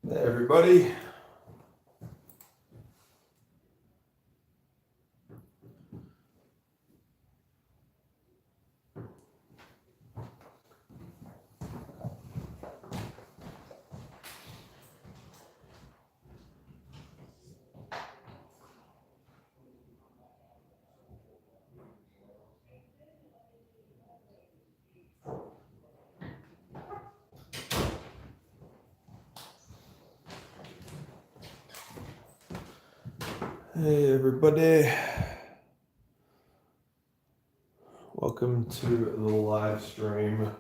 Hey everybody. Hey everybody. Welcome to the live stream.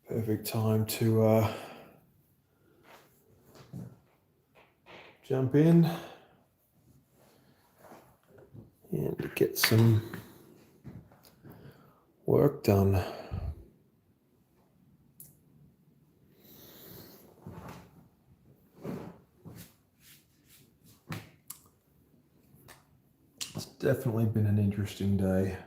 Perfect time to jump in and get some work done. It's definitely been an interesting day.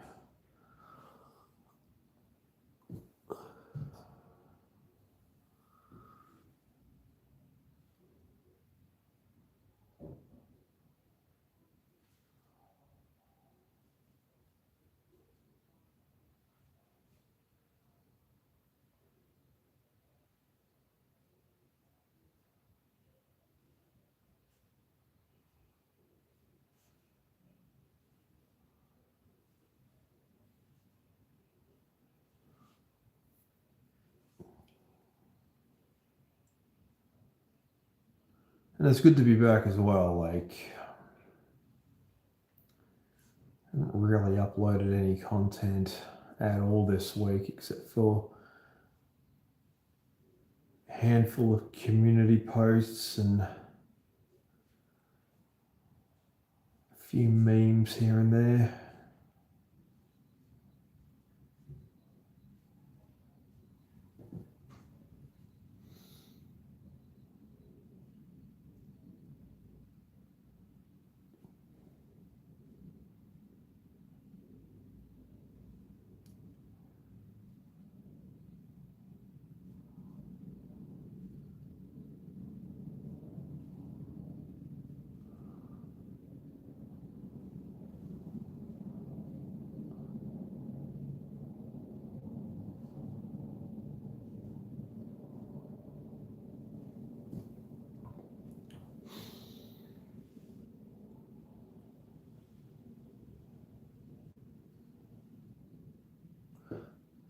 And it's good to be back as well. Like, I haven't really uploaded any content at all this week except for a handful of community posts and a few memes here and there.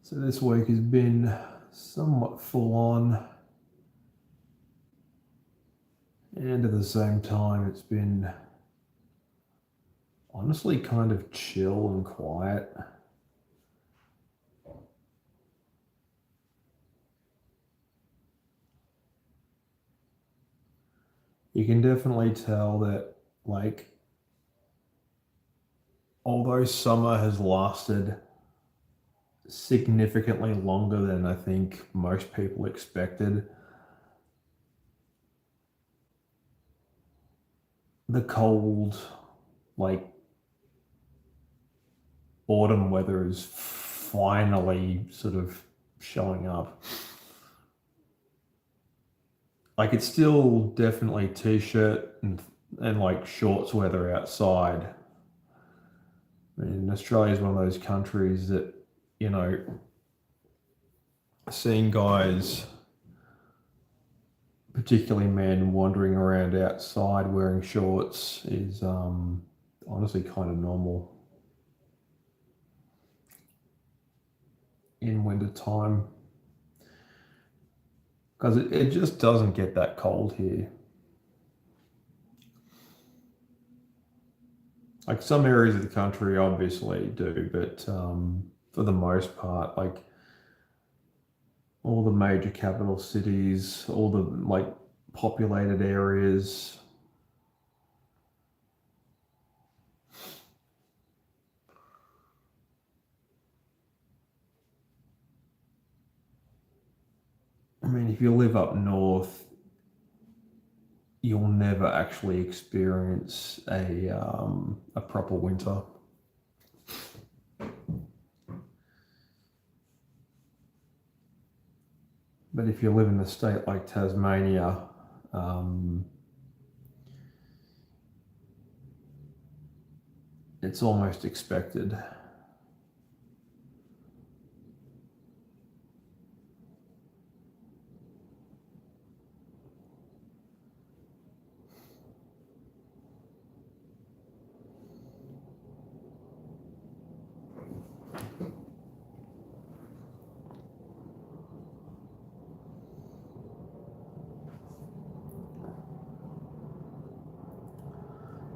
So this week has been somewhat full on, and at the same time, it's been honestly kind of chill and quiet. You can definitely tell that, like, although summer has lasted significantly longer than I think most people expected, the cold, like, autumn weather is finally sort of showing up. Like, it's still definitely t-shirt and like shorts weather outside. I mean, Australia is one of those countries that, you know, seeing guys, particularly men, wandering around outside wearing shorts is honestly kind of normal in winter time because it just doesn't get that cold here. Like, some areas of the country obviously do, but for the most part, like all the major capital cities, all the like populated areas, mean, if you live up north, you'll never actually experience a proper winter. But if you live in a state like Tasmania, it's almost expected.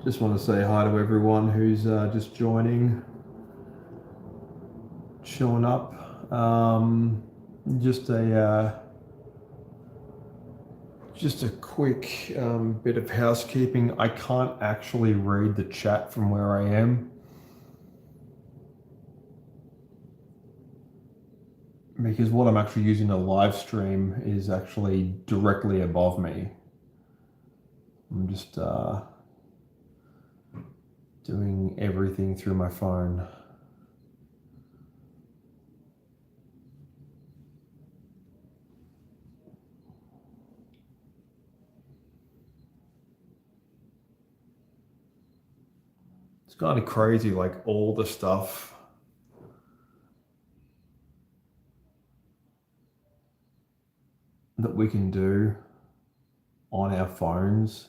Just want to say hi to everyone who's just joining, showing up. Just a quick bit of housekeeping. I can't actually read the chat from where I am because what I'm actually using to live stream is actually directly above me. I'm just doing everything through my phone. It's kind of crazy, like all the stuff that we can do on our phones.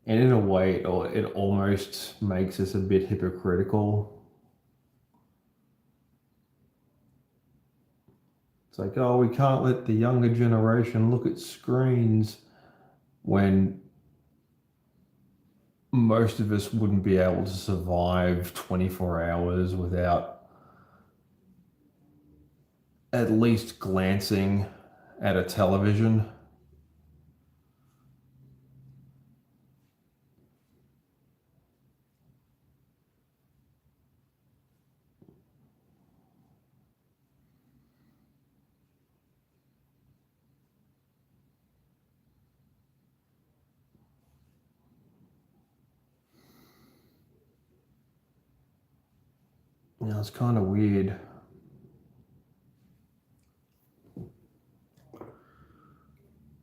And in a way, it almost makes us a bit hypocritical. It's like, oh, we can't let the younger generation look at screens when most of us wouldn't be able to survive 24 hours without at least glancing at a television. You know, it's kind of weird.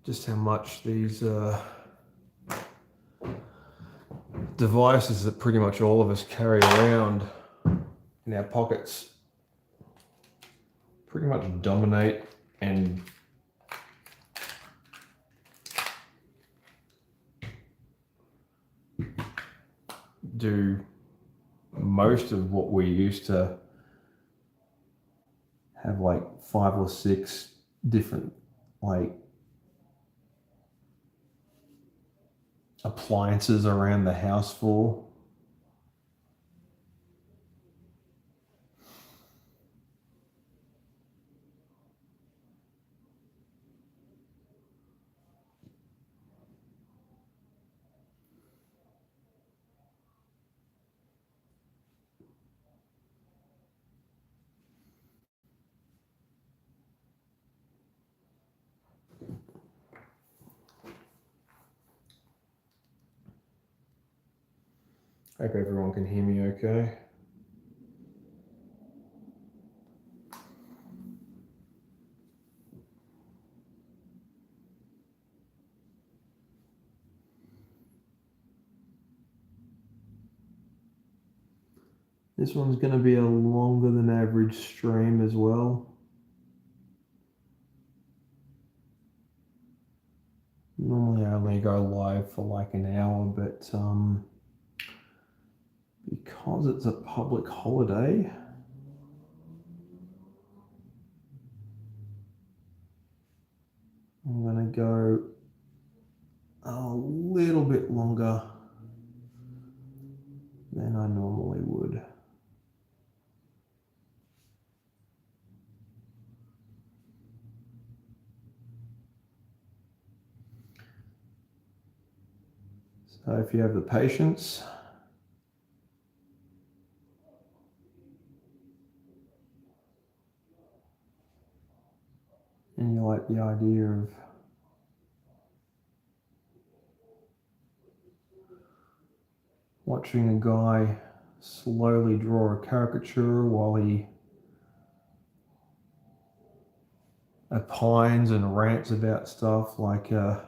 Just how much these devices that pretty much all of us carry around in our pockets pretty much dominate and do most of what we used to have, like 5 or 6 different like appliances around the house for. Hope everyone can hear me okay. This one's going to be a longer than average stream as well. Normally I only go live for like an hour, but because it's a public holiday, I'm going to go a little bit longer than I normally would. So if you have the patience, And you like the idea of watching a guy slowly draw a caricature while he opines and rants about stuff like a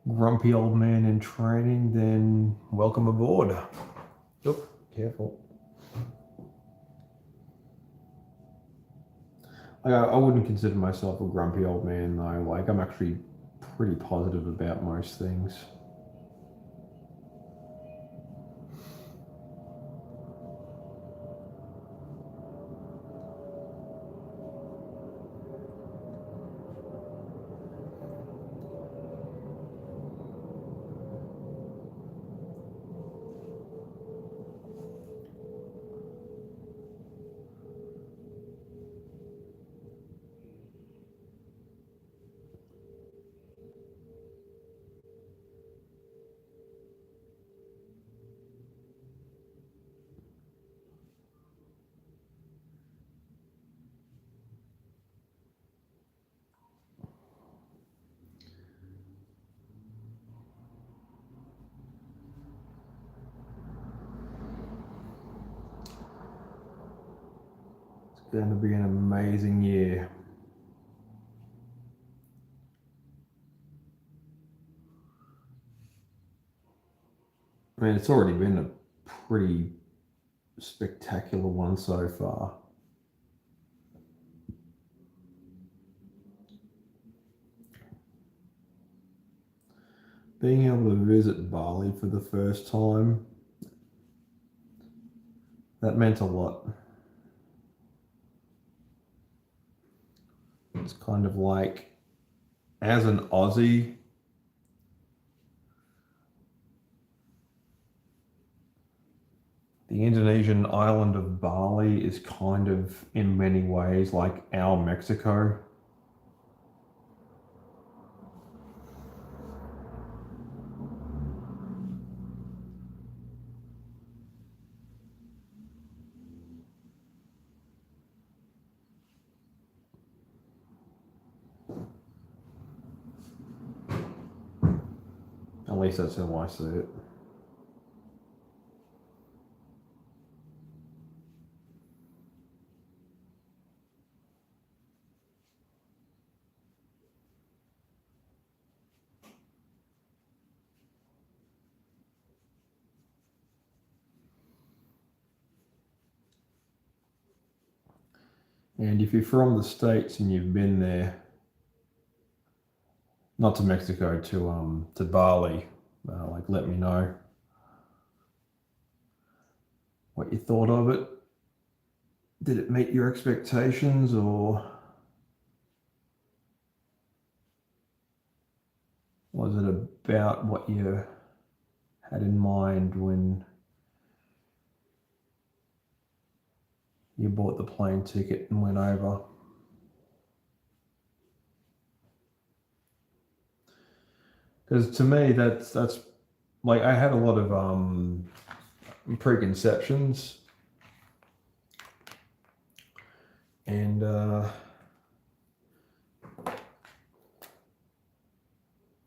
grumpy old man in training, then welcome aboard. Oop, careful. I wouldn't consider myself a grumpy old man though. Like, I'm actually pretty positive about most things. It's going to be an amazing year. I mean, it's already been a pretty spectacular one so far. Being able to visit Bali for the first time, that meant a lot. It's kind of like, as an Aussie, the Indonesian island of Bali is kind of, in many ways, like our Mexico. At least that's how I see it. And if you're from the States and you've been there, not to Mexico, to Bali, like, let me know what you thought of it. Did it meet your expectations, or was it about what you had in mind when you bought the plane ticket and went over? Because to me, that's like, I had a lot of preconceptions, and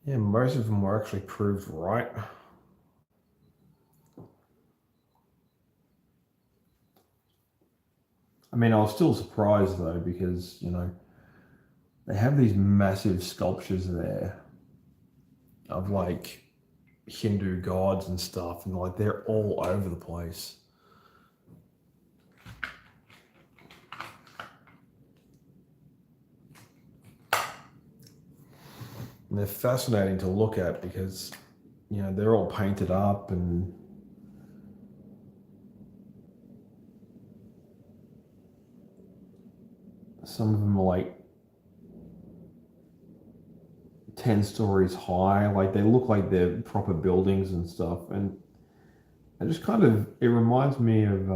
yeah, most of them were actually proved right. I mean, I was still surprised though, because they have these massive sculptures there of like Hindu gods and stuff, and like they're all over the place. And they're fascinating to look at because they're all painted up, and some of them are like 10 stories high. Like, they look like they're proper buildings and stuff. And it reminds me of,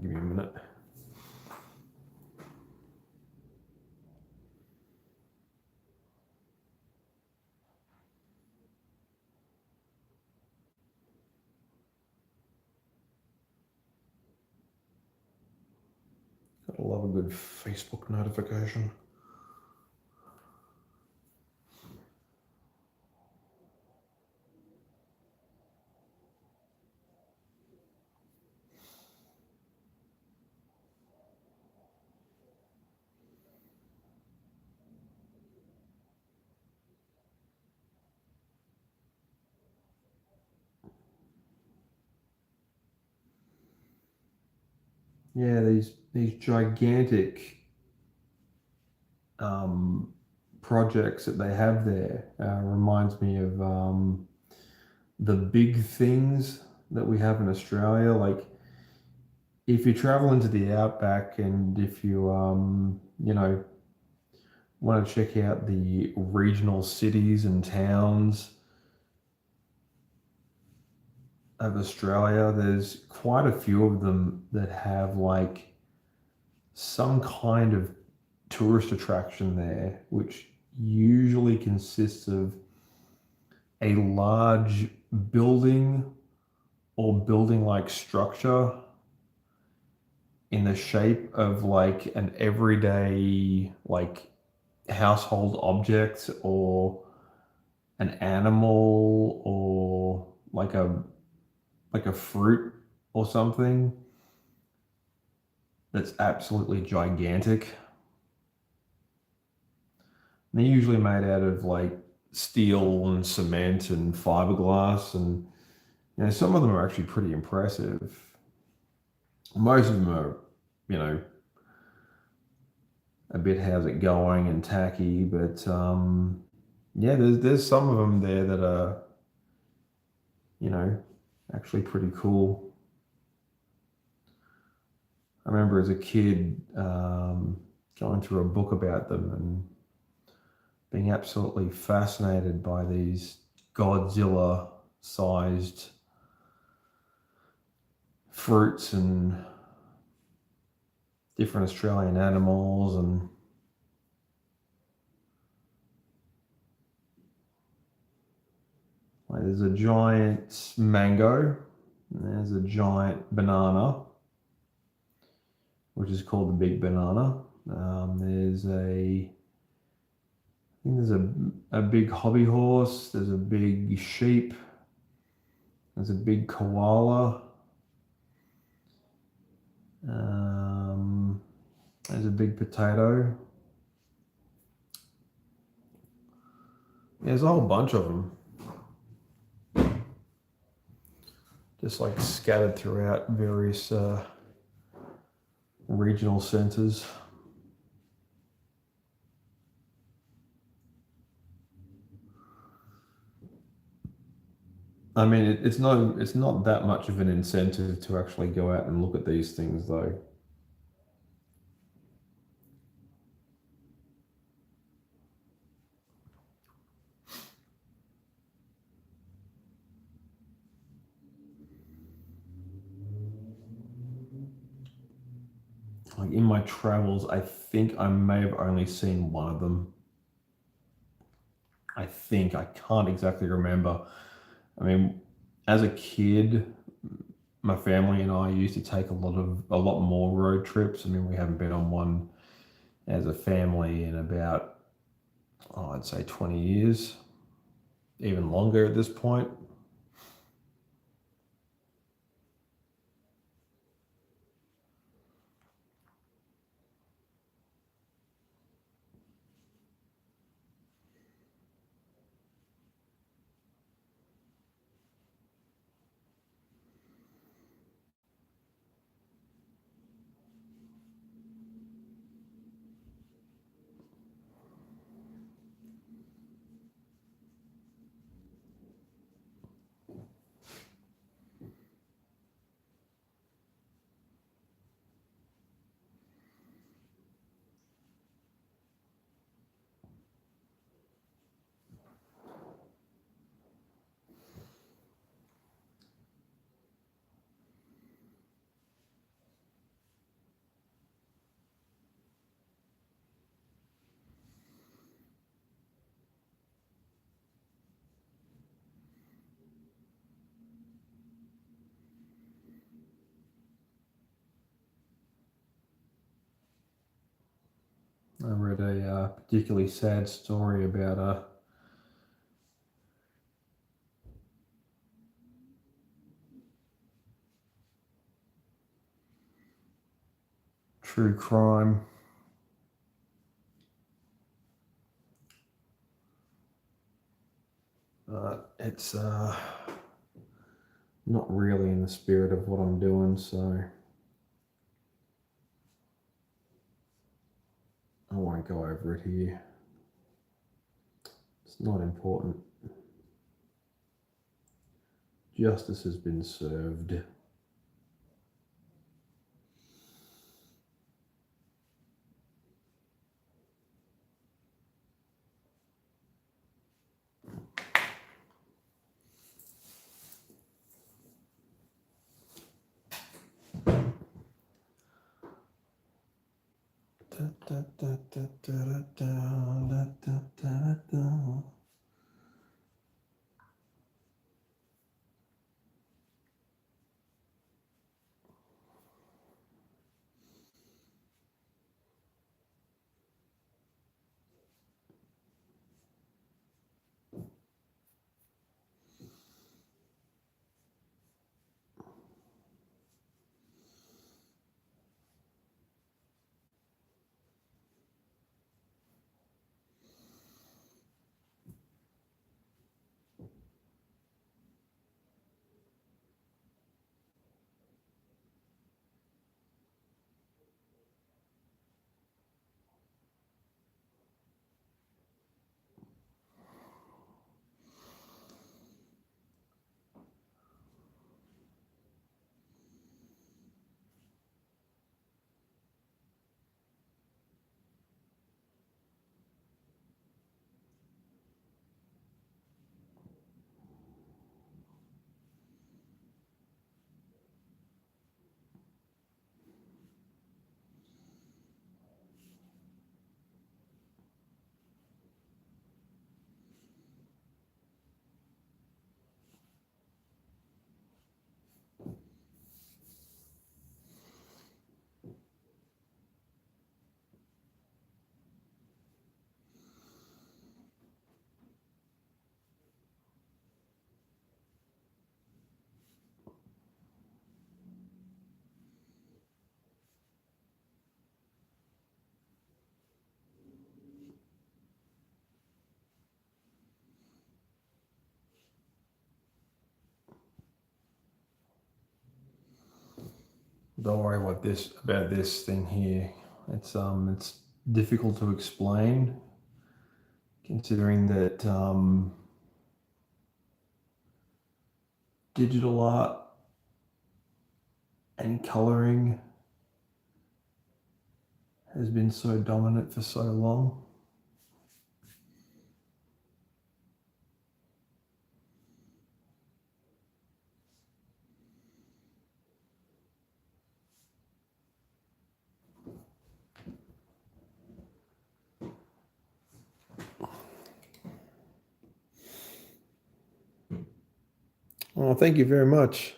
give me a minute. I love a good Facebook notification. Yeah, these gigantic projects that they have there reminds me of the big things that we have in Australia. Like if you travel into the outback and if you want to check out the regional cities and towns of Australia, there's quite a few of them that have like some kind of tourist attraction there, which usually consists of a large building or building like structure in the shape of like an everyday like household object or an animal or like a fruit or something that's absolutely gigantic. And they're usually made out of like steel and cement and fiberglass, and some of them are actually pretty impressive. Most of them are, you know, a bit how's it going and tacky, but yeah, there's some of them there that are, you know, actually pretty cool. I remember as a kid going through a book about them and being absolutely fascinated by these Godzilla-sized fruits and different Australian animals, and like there's a giant mango, and there's a giant banana, which is called the big banana. There's I think there's a big hobby horse, there's a big sheep, there's a big koala, there's a big potato. There's a whole bunch of them, just like scattered throughout various regional centres. I mean, it's not that much of an incentive to actually go out and look at these things, though. Like in my travels, I think I may have only seen one of them. I can't exactly remember. I mean, as a kid, my family and I used to take a lot more road trips. I mean, we haven't been on one as a family in about, I'd say 20 years, even longer at this point. I read a particularly sad story about a true crime. It's not really in the spirit of what I'm doing, so I won't go over it here. It's not important. Justice has been served. Don't worry about this thing here. It's difficult to explain, considering that digital art and coloring has been so dominant for so long. Oh, thank you very much.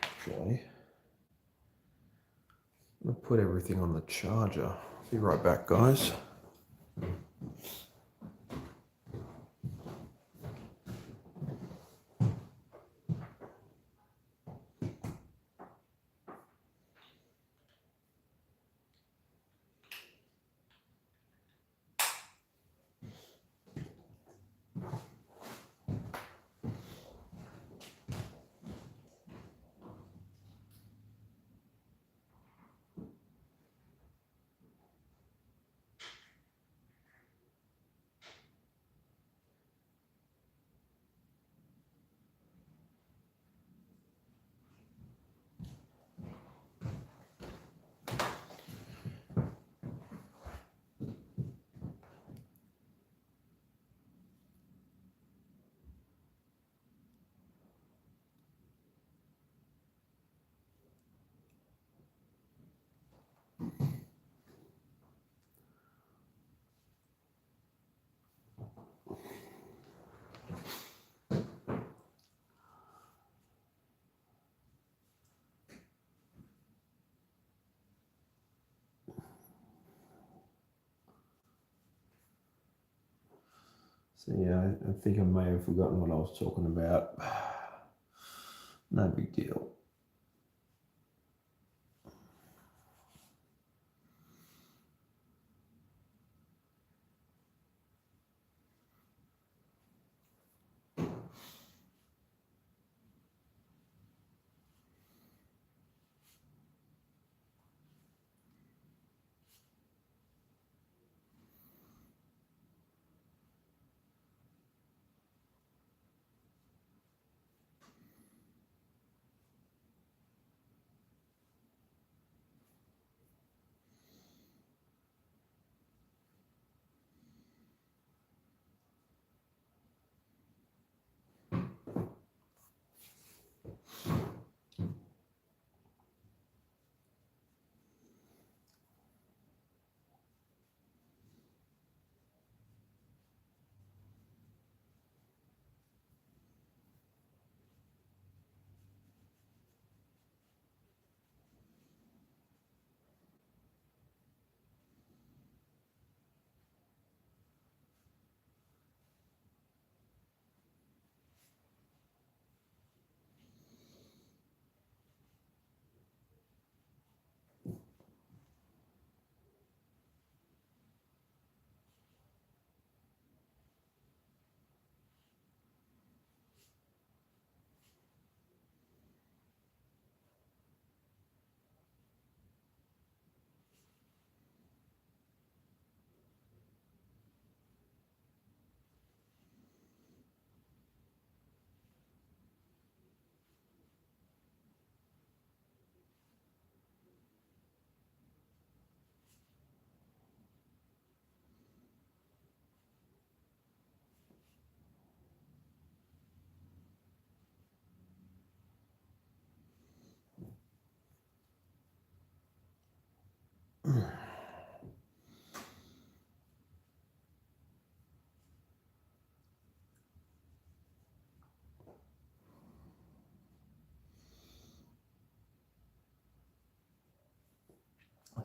Actually, I'm gonna put everything on the charger. Be right back, guys. So yeah, I think I may have forgotten what I was talking about. No big deal.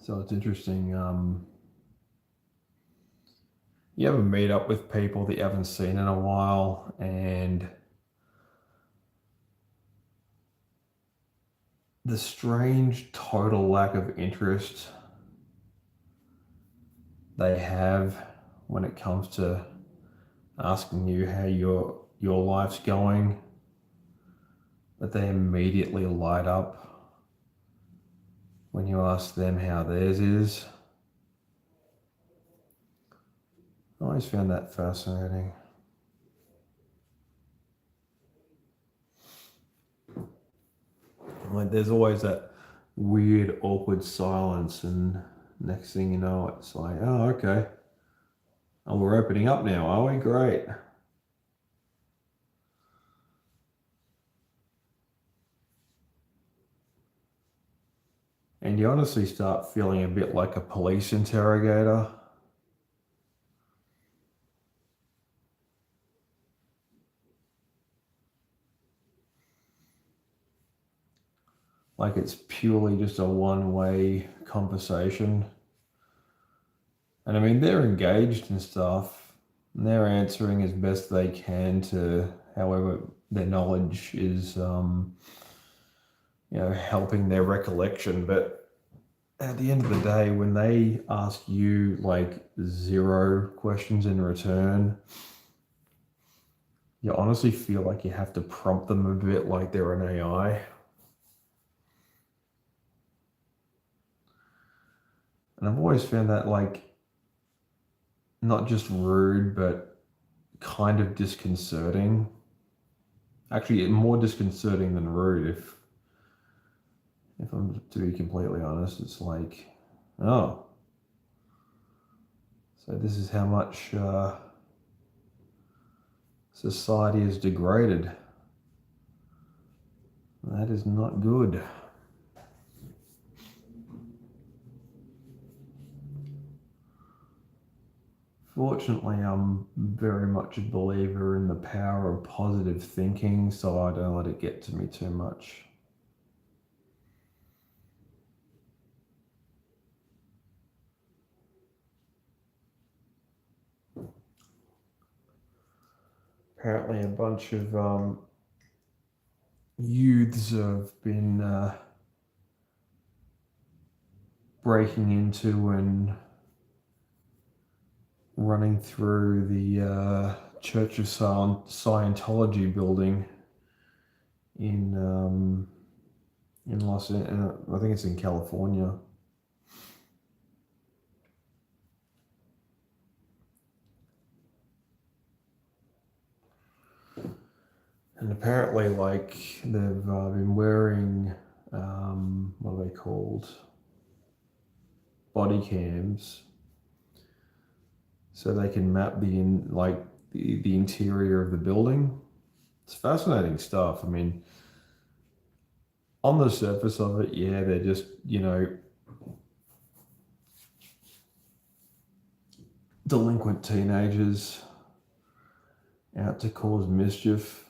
So it's interesting. You ever meet up with people that you haven't seen in a while, and the strange total lack of interest they have when it comes to asking you how your life's going, but they immediately light up when you ask them how theirs is. I always found that fascinating. Like there's always that weird, awkward silence, and next thing you know, it's like, oh, okay. Oh, we're opening up now, are we? Great. And you honestly start feeling a bit like a police interrogator. Like it's purely just a one-way conversation. And I mean, they're engaged and stuff, and they're answering as best they can to however their knowledge is, helping their recollection. But at the end of the day, when they ask you like 0 questions in return, you honestly feel like you have to prompt them a bit like they're an AI. And I've always found that like not just rude, but kind of disconcerting. Actually, more disconcerting than rude, if I'm to be completely honest. It's like, oh, so this is how much society is degraded. That is not good. Fortunately, I'm very much a believer in the power of positive thinking, so I don't let it get to me too much. Apparently, a bunch of youths have been breaking into and running through the Church of Scientology building in I think it's in California. And apparently, like, they've been wearing, what are they called? Body cams, so they can map the interior of the building. It's fascinating stuff. I mean, on the surface of it, yeah, they're just, delinquent teenagers out to cause mischief.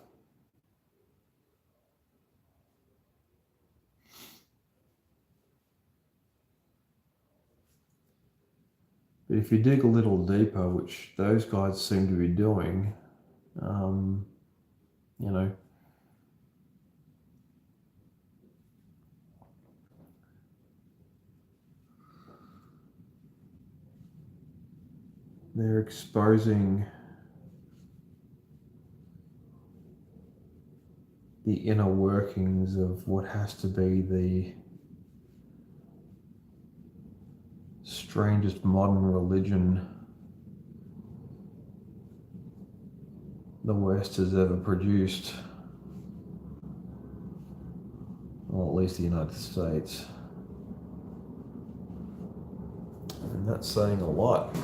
But if you dig a little deeper, which those guys seem to be doing, um, you know, they're exposing the inner workings of what has to be the strangest modern religion the West has ever produced, or at least the United States. And that's saying a lot.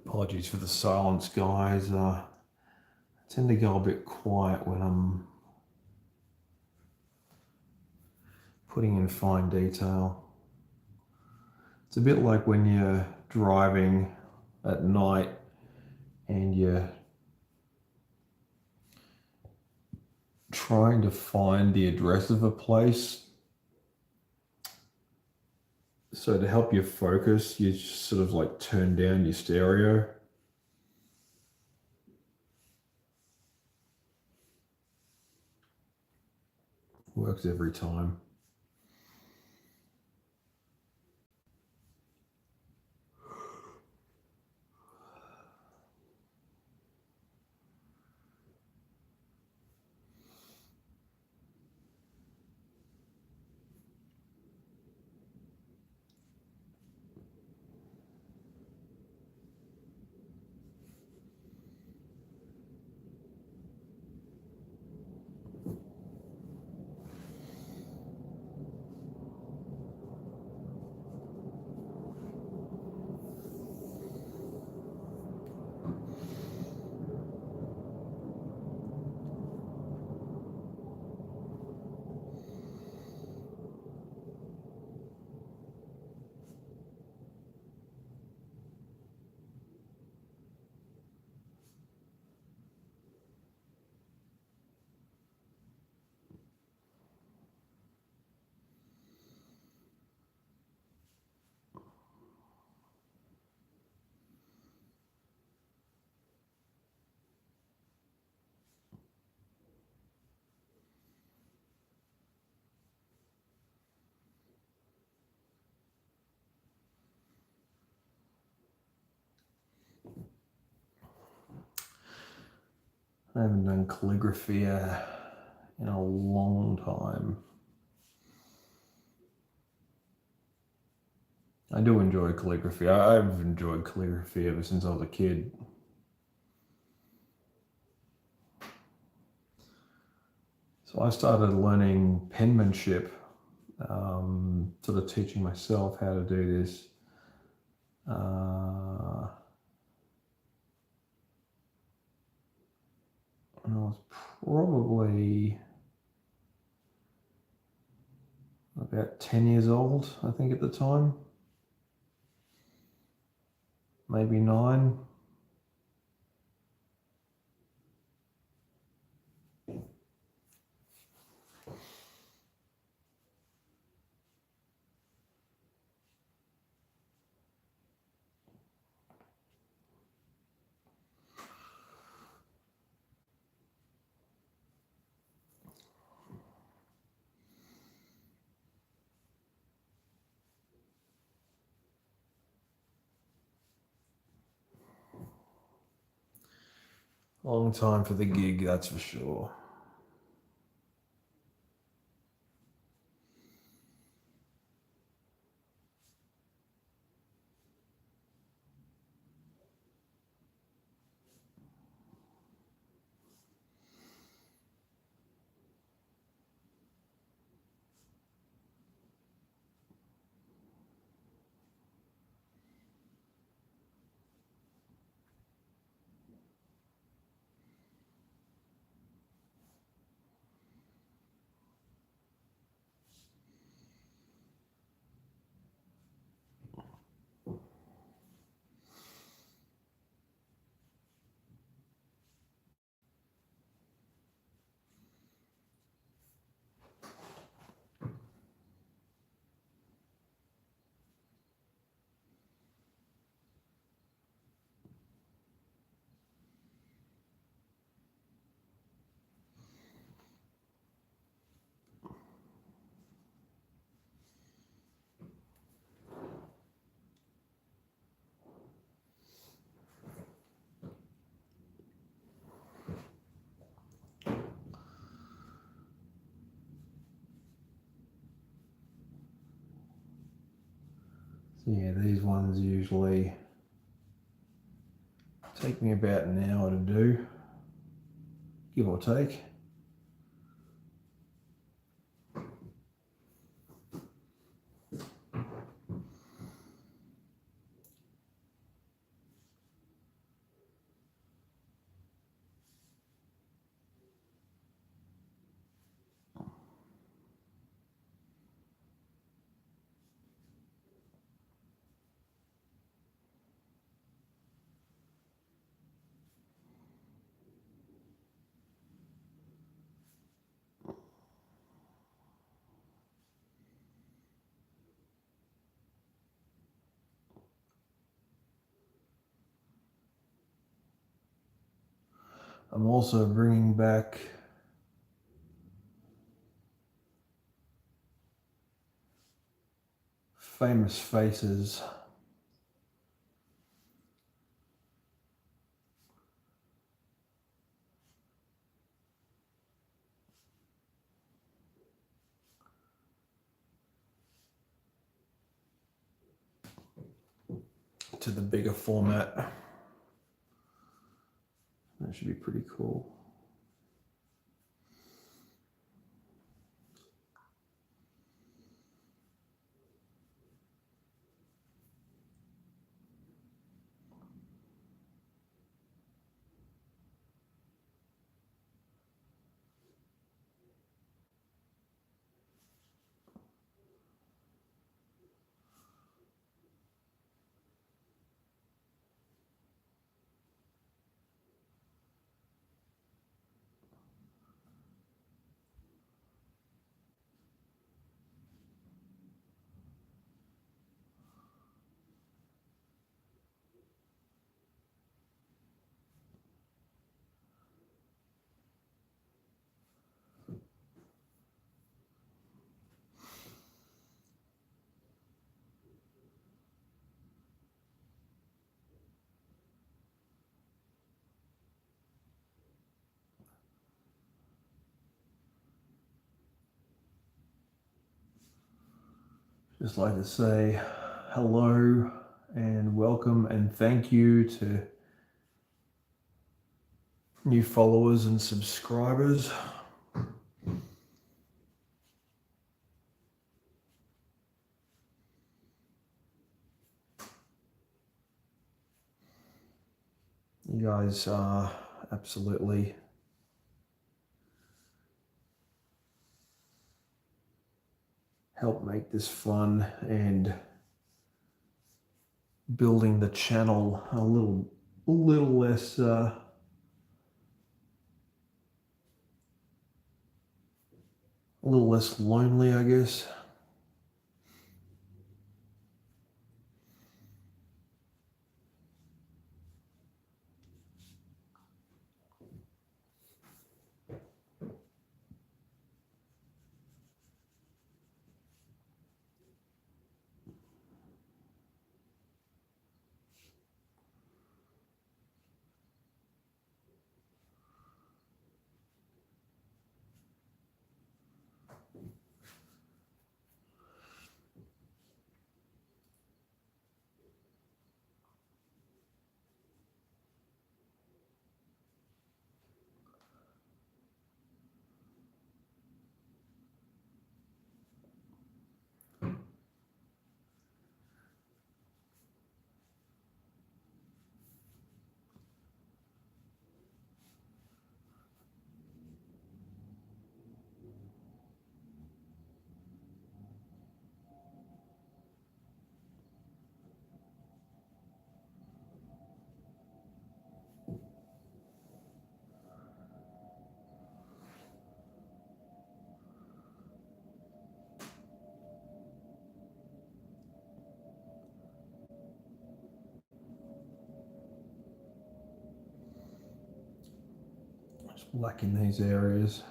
Apologies for the silence, guys. I tend to go a bit quiet when I'm putting in fine detail. It's a bit like when you're driving at night and you're trying to find the address of a place. So to help you focus, you just sort of like turn down your stereo. Works every time. I haven't done calligraphy in a long time. I do enjoy calligraphy. I've enjoyed calligraphy ever since I was a kid. So I started learning penmanship, sort of teaching myself how to do this. And I was probably about 10 years old, I think, at the time. Maybe 9. Long time for the gig, that's for sure. So yeah, these ones usually take me about an hour to do, give or take. I'm also bringing back famous faces. To the bigger format. That should be pretty cool. Just like to say hello and welcome and thank you to new followers and subscribers. You guys absolutely help make this fun and building the channel a little less lonely, I guess. Just black in these areas.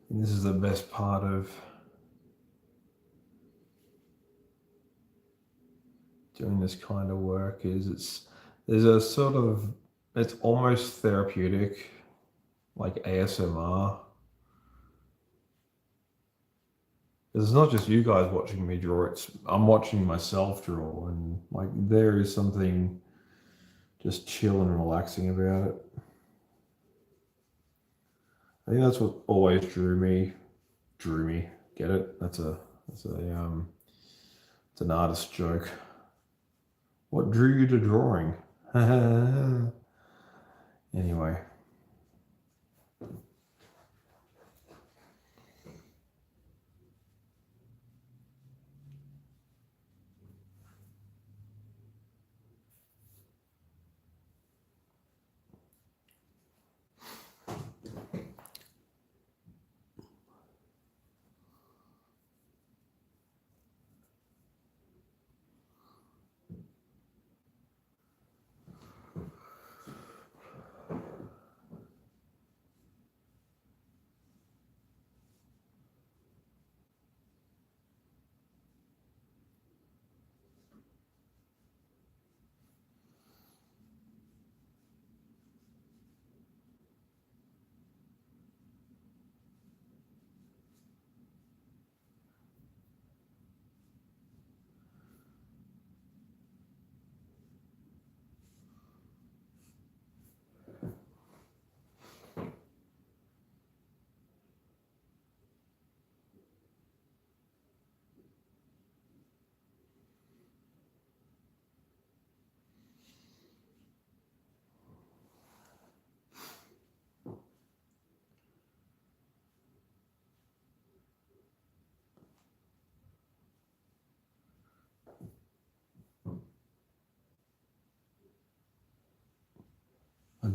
And this is the best part of doing this kind of work is there's a sort of, it's almost therapeutic, like ASMR. It's not just you guys watching me draw, it's I'm watching myself draw, and like there is something just chill and relaxing about it. I think that's what always drew me. Get it? It's an artist joke. What drew you to drawing? Anyway.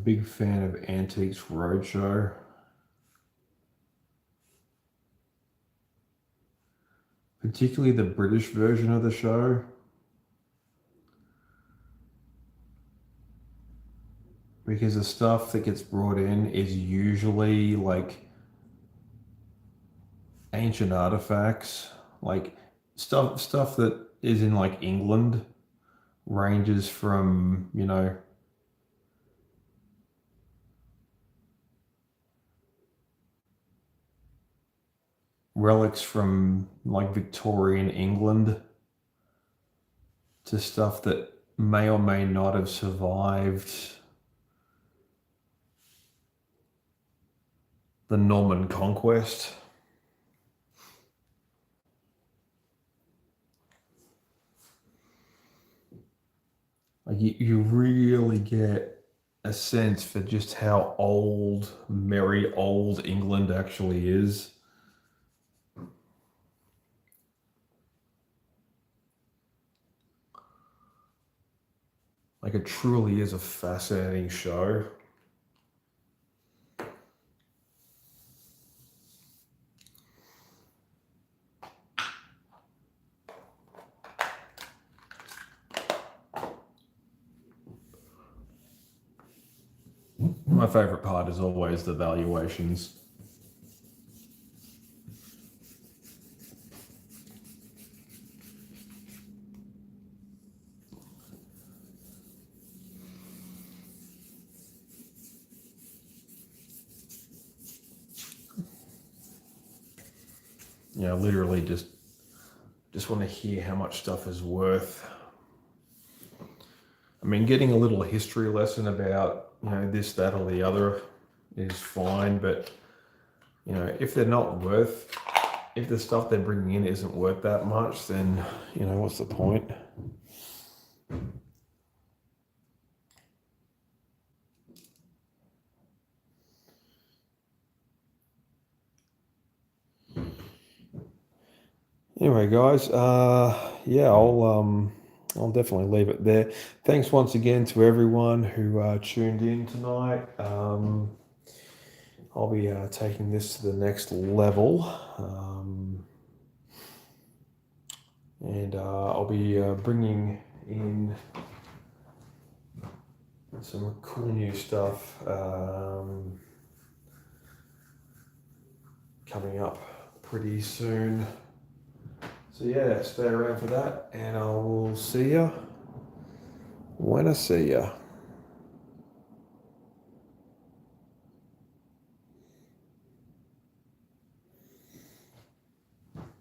big fan of Antiques Roadshow. Particularly the British version of the show. Because the stuff that gets brought in is usually like ancient artifacts, like stuff that is in like England, ranges from, relics from like Victorian England to stuff that may or may not have survived the Norman conquest. Like you really get a sense for just how old, merry old England actually is. Like it truly is a fascinating show. My favorite part is always the valuations. Literally just want to hear how much stuff is worth. I mean, getting a little history lesson about, this, that, or the other is fine, but, if they're not worth, if the stuff they're bringing in isn't worth that much, then, what's the point? Anyway, guys, I'll definitely leave it there. Thanks once again to everyone who tuned in tonight. I'll be taking this to the next level, and I'll be bringing in some cool new stuff coming up pretty soon. So yeah, stay around for that, and I will see ya when I see ya.